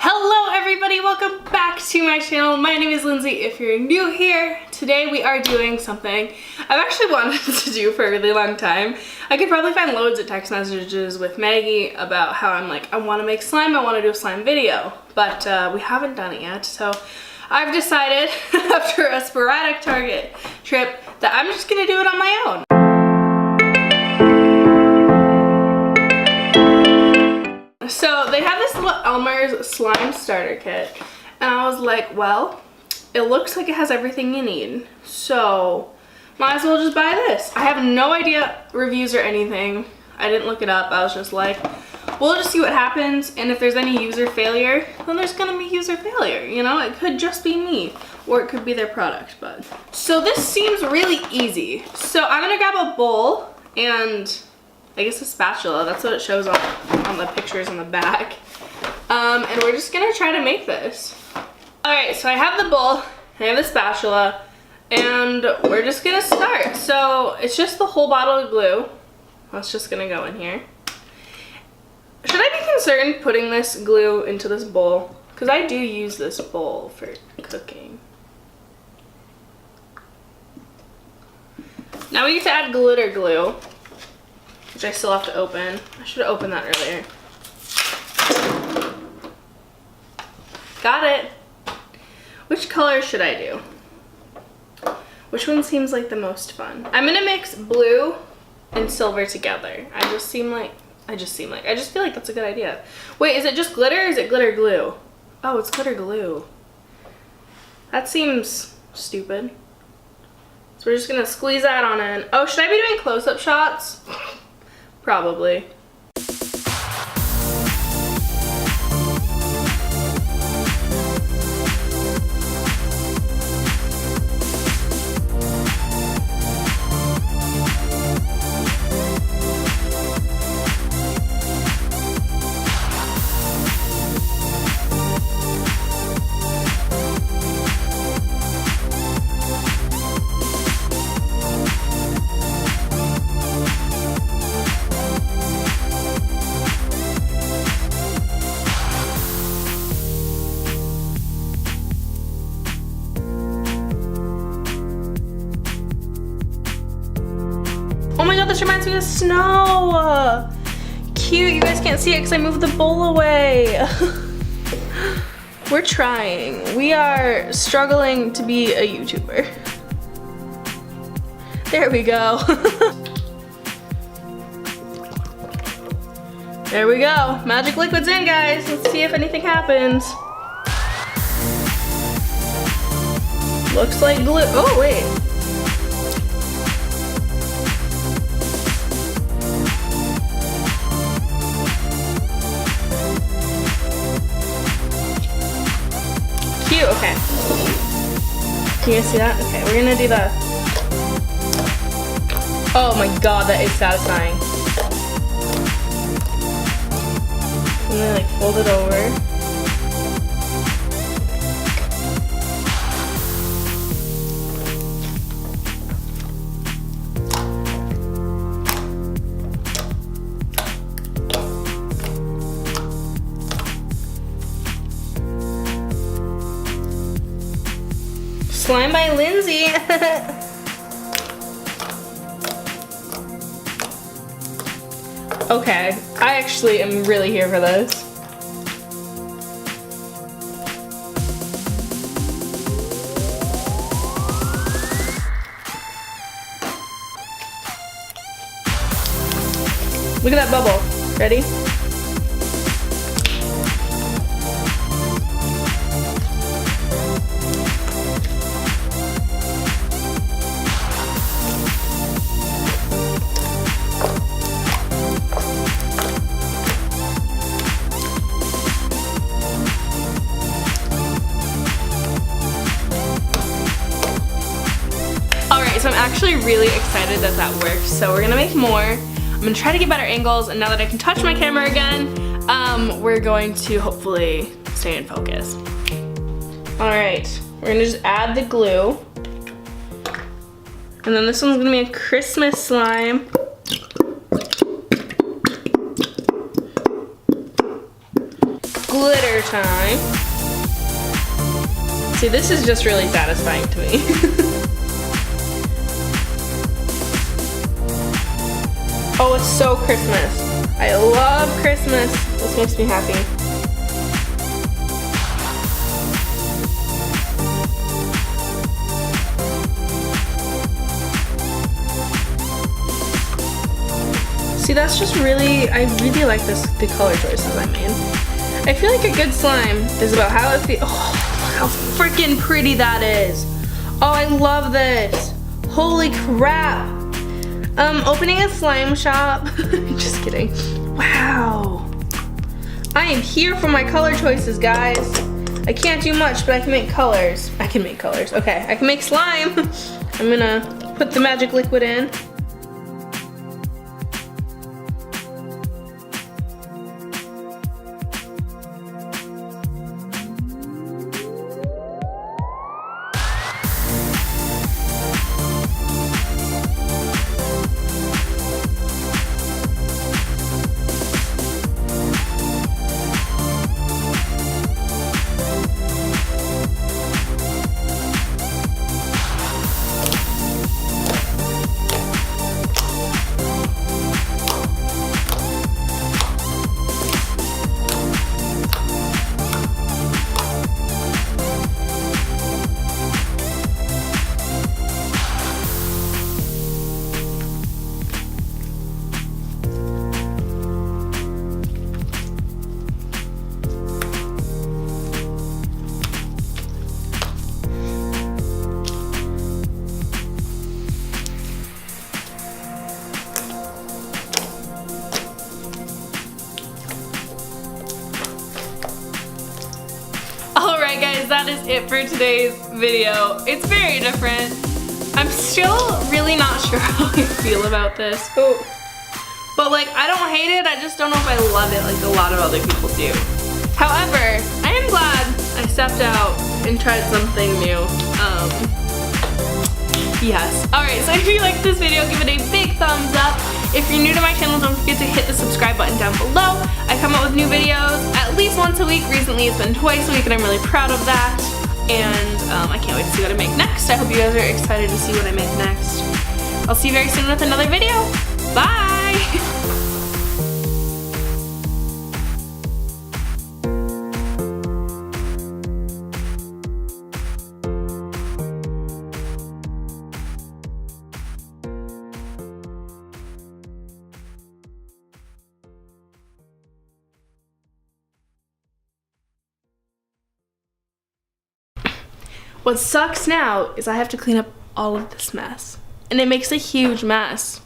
Hello everybody, welcome back to my channel. My name is Lindsay. If you're new here, today we are doing something I've actually wanted to do for a really long time. I could probably find loads of text messages with Maggie about how I'm like, I want to make slime, I want to do a slime video, but we haven't done it yet. So I've decided after a sporadic Target trip that I'm just gonna do it on my own. So they have this little Elmer's slime starter kit, and I was like, well, it looks like it has everything you need, so might as well just buy this. I have no idea reviews or anything. I didn't look it up. I was just like, we'll just see what happens, and if there's any user failure, then there's gonna be user failure, you know? It could just be me, or it could be their product, but. So this seems really easy. So I'm gonna grab a bowl and I guess a spatula, that's what it shows on the pictures on the back. And we're just gonna try to make this. All right, so I have the bowl, I have the spatula, and we're just gonna start. So it's just the whole bottle of glue. That's just gonna go in here. Should I be concerned putting this glue into this bowl? Because I do use this bowl for cooking. Now we get to add glitter glue, which I still have to open. I should have opened that earlier. Got it. Which color should I do? Which one seems like the most fun? I'm gonna mix blue and silver together. I just feel like that's a good idea. Wait, is it just glitter or is it glitter glue? Oh, it's glitter glue. That seems stupid. So we're just gonna squeeze that on in. Oh, should I be doing close-up shots? Probably. Oh my god, this reminds me of snow! Cute, you guys can't see it because I moved the bowl away. We're trying. We are struggling to be a YouTuber. There we go. There we go. Magic liquid's in, guys. Let's see if anything happens. Looks like glue. Oh, wait. Cute, okay. Can you guys see that? Okay, we're gonna do the. Oh my god, that is satisfying. And then like fold it over. Slime by Lindsay. Okay, I actually am really here for this. Look at that bubble. Ready? So I'm actually really excited that that worked. So we're gonna make more. I'm gonna try to get better angles, and now that I can touch my camera again, we're going to hopefully stay in focus. All right, we're gonna just add the glue. And then this one's gonna be a Christmas slime. Glitter time. See, this is just really satisfying to me. Oh, it's so Christmas. I love Christmas. This makes me happy. See, that's just really, I really like the color choices I made. I feel like a good slime is about how it feels. Oh, look how freaking pretty that is. Oh, I love this. Holy crap. Opening a slime shop. Just kidding. Wow. I am here for my color choices, guys. I can't do much, but I can make colors. I can make colors. Okay, I can make slime. I'm gonna put the magic liquid in. Alright guys, that is it for today's video. It's very different. I'm still really not sure how I feel about this. Oh. But like, I don't hate it, I just don't know if I love it like a lot of other people do. However, I am glad I stepped out and tried something new. Yes. Alright, so if you liked this video, give it a big thumbs up. If you're new to my channel, don't forget to hit the subscribe button down below. I come out with new videos at least once a week. Recently it's been twice a week and I'm really proud of that. And I can't wait to see what I make next. I hope you guys are excited to see what I make next. I'll see you very soon with another video. Bye! What sucks now is I have to clean up all of this mess. And it makes a huge mess.